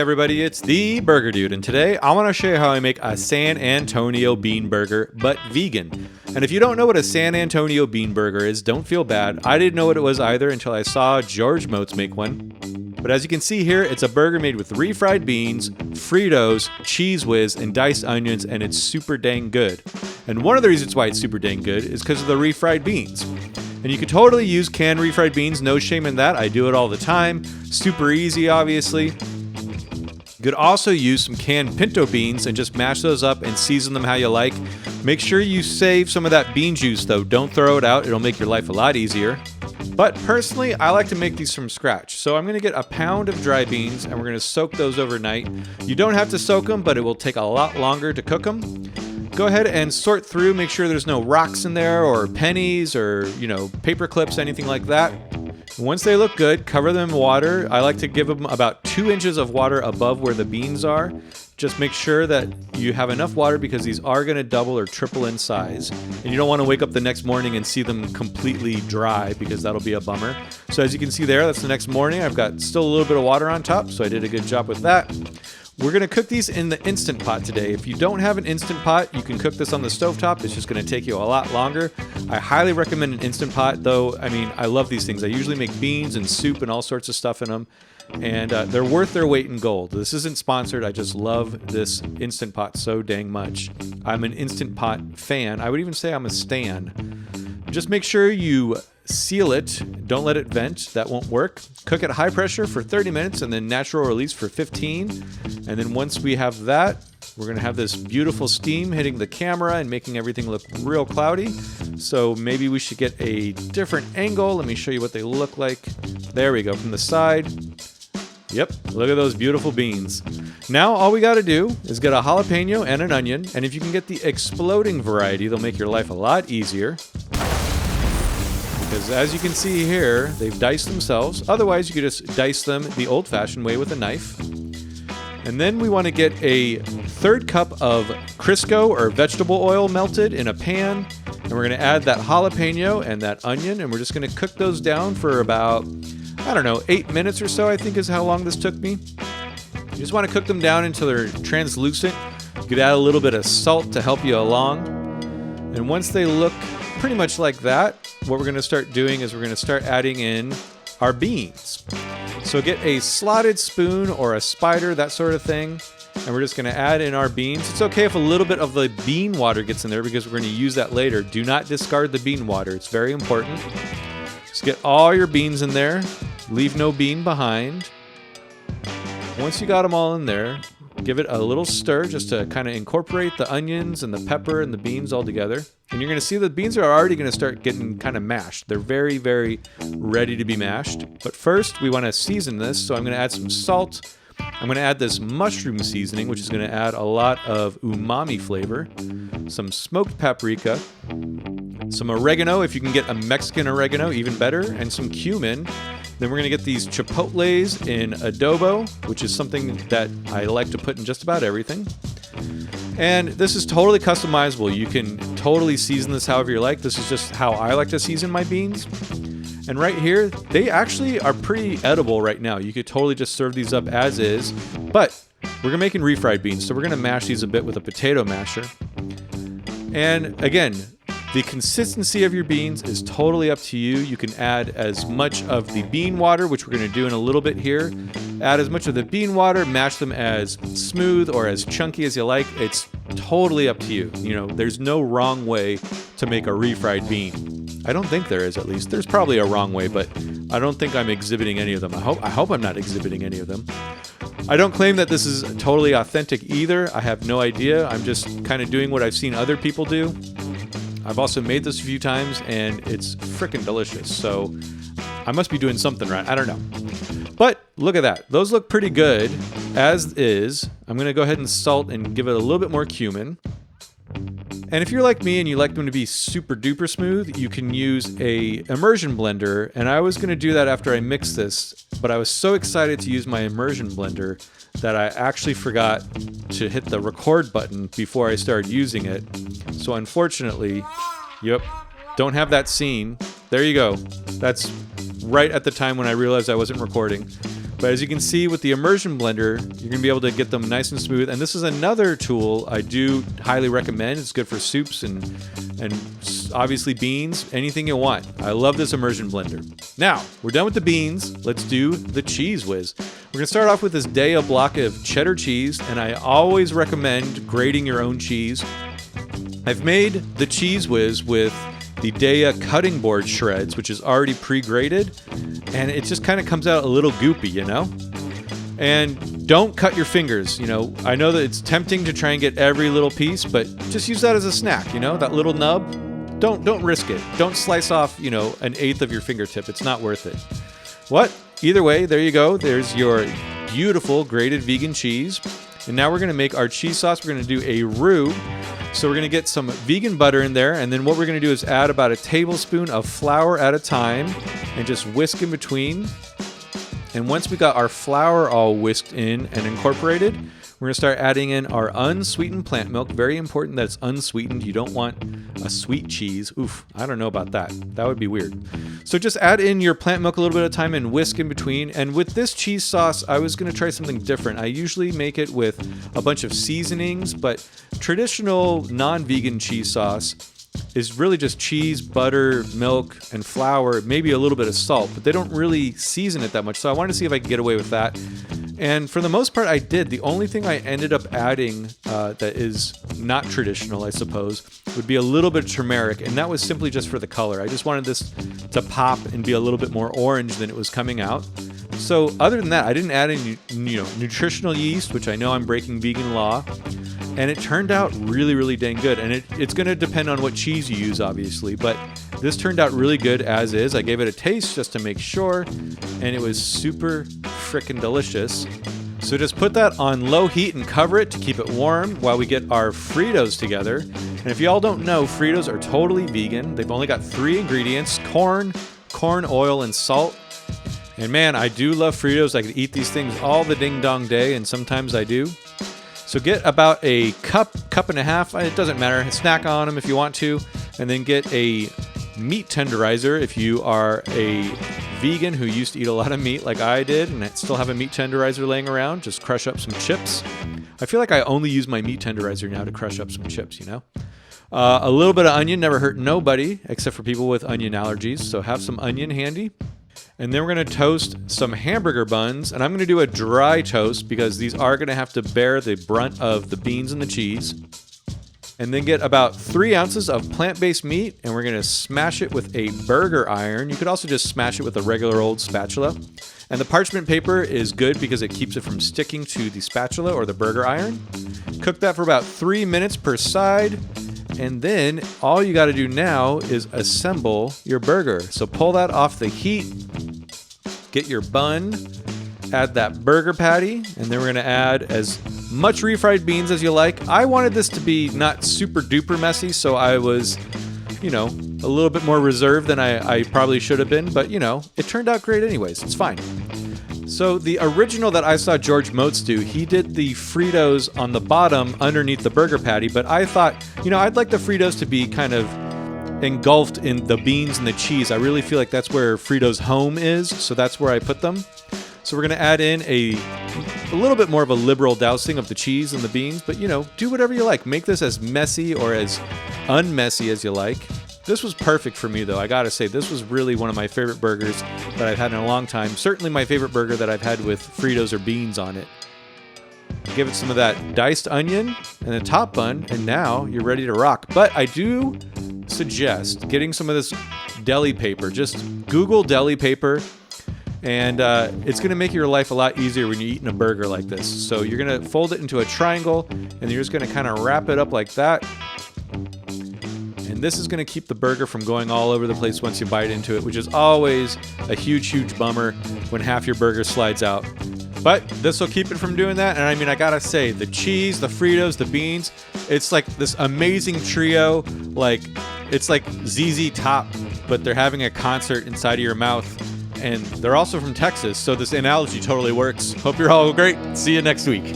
everybody, it's the Burger Dude, and today I want to show you how I make a San Antonio bean burger, but vegan. And if you don't know what a San Antonio bean burger is, don't feel bad. I didn't know what it was either until I saw George Motes make one. But as you can see here, it's a burger made with refried beans, Fritos, cheese whiz, and diced onions, and it's super dang good. And one of the reasons why it's super dang good is because of the refried beans. And you could totally use canned refried beans, no shame in that. I do it all the time. Super easy, obviously. You could also use some canned pinto beans and just mash those up and season them how you like. Make sure you save some of that bean juice though. Don't throw it out. It'll make your life a lot easier. But personally, I like to make these from scratch. So I'm going to get a pound of dry beans and we're going to soak those overnight. You don't have to soak them, but it will take a lot longer to cook them. Go ahead and sort through, make sure there's no rocks in there or pennies or, paper clips, anything like that. Once they look good, cover them in water. I like to give them about 2 inches of water above where the beans are. Just make sure that you have enough water because these are going to double or triple in size. And you don't want to wake up the next morning and see them completely dry because that'll be a bummer. So as you can see there, that's the next morning. I've got still a little bit of water on top, so I did a good job with that. We're going to cook these in the Instant Pot today. If you don't have an Instant Pot, you can cook this on the stovetop. It's just going to take you a lot longer. I highly recommend an Instant Pot, though. I mean, I love these things. I usually make beans and soup and all sorts of stuff in them. And they're worth their weight in gold. This isn't sponsored. I just love this Instant Pot so dang much. I'm an Instant Pot fan. I would even say I'm a stan. Just make sure you seal it. Don't let it vent. That won't work. Cook at high pressure for 30 minutes and then natural release for 15. And then once we have that, we're going to have this beautiful steam hitting the camera and making everything look real cloudy. So maybe we should get a different angle. Let me show you what they look like. There we go, from the side. Yep, look at those beautiful beans. Now all we got to do is get a jalapeno and an onion. And if you can get the exploding variety, they'll make your life a lot easier. Because as you can see here, they've diced themselves. Otherwise, you could just dice them the old-fashioned way with a knife. And then we want to get a 1/3 cup of Crisco or vegetable oil melted in a pan. And we're going to add that jalapeno and that onion. And we're just going to cook those down for about, 8 minutes or so, I think is how long this took me. You just want to cook them down until they're translucent. You could add a little bit of salt to help you along. And once they look pretty much like that, what we're going to start doing is we're going to start adding in our beans. So get a slotted spoon or a spider, that sort of thing, and we're just going to add in our beans. It's okay if a little bit of the bean water gets in there because we're going to use that later. Do not discard the bean water. It's very important. Just get all your beans in there. Leave no bean behind. Once you got them all in there, give it a little stir just to kind of incorporate the onions and the pepper and the beans all together. And you're going to see the beans are already going to start getting kind of mashed. They're very, very ready to be mashed. But first, we want to season this. So I'm going to add some salt. I'm going to add this mushroom seasoning, which is going to add a lot of umami flavor. Some smoked paprika. Some oregano, if you can get a Mexican oregano, even better. And some cumin. Then we're going to get these chipotles in adobo, which is something that I like to put in just about everything. And this is totally customizable. You can totally season this however you like. This is just how I like to season my beans. And right here, they actually are pretty edible right now. You could totally just serve these up as is. But we're making refried beans, so we're going to mash these a bit with a potato masher. And again, the consistency of your beans is totally up to you. You can add as much of the bean water, which we're going to do in a little bit here. Add as much of the bean water, mash them as smooth or as chunky as you like. It's totally up to you. There's no wrong way to make a refried bean. I don't think there is, at least. There's probably a wrong way, but I don't think I'm exhibiting any of them. I hope I'm not exhibiting any of them. I don't claim that this is totally authentic either. I have no idea. I'm just kind of doing what I've seen other people do. I've also made this a few times, and it's frickin' delicious. So I must be doing something right. I don't know. But look at that. Those look pretty good as is. I'm going to go ahead and salt and give it a little bit more cumin. And if you're like me and you like them to be super duper smooth, you can use a immersion blender. And I was going to do that after I mixed this, but I was so excited to use my immersion blender that I actually forgot to hit the record button before I started using it. So unfortunately, don't have that scene. There you go. That's right at the time when I realized I wasn't recording. But as you can see with the immersion blender, you're going to be able to get them nice and smooth. And this is another tool I do highly recommend. It's good for soups and obviously beans, anything you want. I love this immersion blender. Now, we're done with the beans. Let's do the cheese whiz. We're going to start off with this Daiya block of cheddar cheese, and I always recommend grating your own cheese. I've made the cheese whiz with the Daiya cutting board shreds, which is already pre-grated, and it just kind of comes out a little goopy, you know? And don't cut your fingers, you know? I know that it's tempting to try and get every little piece, but just use that as a snack, you know? That little nub, don't risk it. Don't slice off, you know, an eighth of your fingertip. It's not worth it. What? Either way, there you go. There's your beautiful grated vegan cheese. And now we're going to make our cheese sauce. We're going to do a roux. So we're going to get some vegan butter in there. And then what we're going to do is add about a tablespoon of flour at a time and just whisk in between. And once we got our flour all whisked in and incorporated, we're going to start adding in our unsweetened plant milk. Very important that it's unsweetened. You don't want a sweet cheese. Oof, I don't know about that. That would be weird. So just add in your plant milk a little bit at a time and whisk in between. And with this cheese sauce, I was going to try something different. I usually make it with a bunch of seasonings, but traditional non-vegan cheese sauce is really just cheese, butter, milk, and flour, maybe a little bit of salt, but they don't really season it that much. So I wanted to see if I could get away with that. And for the most part, I did. The only thing I ended up adding that is not traditional, I suppose, would be a little bit of turmeric, and that was simply just for the color. I just wanted this to pop and be a little bit more orange than it was coming out. So other than that, I didn't add any, nutritional yeast, which I know I'm breaking vegan law. And it turned out really, really dang good. And it's going to depend on what cheese you use, obviously. But this turned out really good as is. I gave it a taste just to make sure. And it was super frickin' delicious. So just put that on low heat and cover it to keep it warm while we get our Fritos together. And if y'all don't know, Fritos are totally vegan. They've only got 3 ingredients: corn oil, and salt. And man, I do love Fritos. I could eat these things all the ding-dong day, and sometimes I do. So get about a cup and a half, it doesn't matter, snack on them if you want to, and then get a meat tenderizer if you are a vegan who used to eat a lot of meat like I did and I still have a meat tenderizer laying around. Just crush up some chips. I feel like I only use my meat tenderizer now to crush up some chips, you know? A little bit of onion never hurt nobody except for people with onion allergies, so have some onion handy. And then we're going to toast some hamburger buns, and I'm going to do a dry toast because these are going to have to bear the brunt of the beans and the cheese. And then get about 3 ounces of plant-based meat, and we're going to smash it with a burger iron. You could also just smash it with a regular old spatula. And the parchment paper is good because it keeps it from sticking to the spatula or the burger iron. Cook that for about 3 minutes per side. And then all you got to do now is assemble your burger. So pull that off the heat, get your bun, add that burger patty, and then we're going to add as much refried beans as you like. I wanted this to be not super duper messy, so I was, a little bit more reserved than I probably should have been, but it turned out great anyways. It's fine. So the original that I saw George Motes do, he did the Fritos on the bottom underneath the burger patty, but I thought, I'd like the Fritos to be kind of engulfed in the beans and the cheese. I really feel like that's where Fritos' home is, so that's where I put them. So we're going to add in a little bit more of a liberal dousing of the cheese and the beans, but do whatever you like. Make this as messy or as unmessy as you like. This was perfect for me, though. I gotta say, this was really one of my favorite burgers that I've had in a long time. Certainly my favorite burger that I've had with Fritos or beans on it. Give it some of that diced onion and a top bun, and now you're ready to rock. But I do suggest getting some of this deli paper. Just Google deli paper, and it's going to make your life a lot easier when you're eating a burger like this. So you're going to fold it into a triangle, and you're just going to kind of wrap it up like that. And this is going to keep the burger from going all over the place once you bite into it, which is always a huge, huge bummer when half your burger slides out. But this will keep it from doing that. And I gotta say, the cheese, the Fritos, the beans, it's like this amazing trio. It's like ZZ Top, but they're having a concert inside of your mouth. And they're also from Texas, so this analogy totally works. Hope you're all great. See you next week.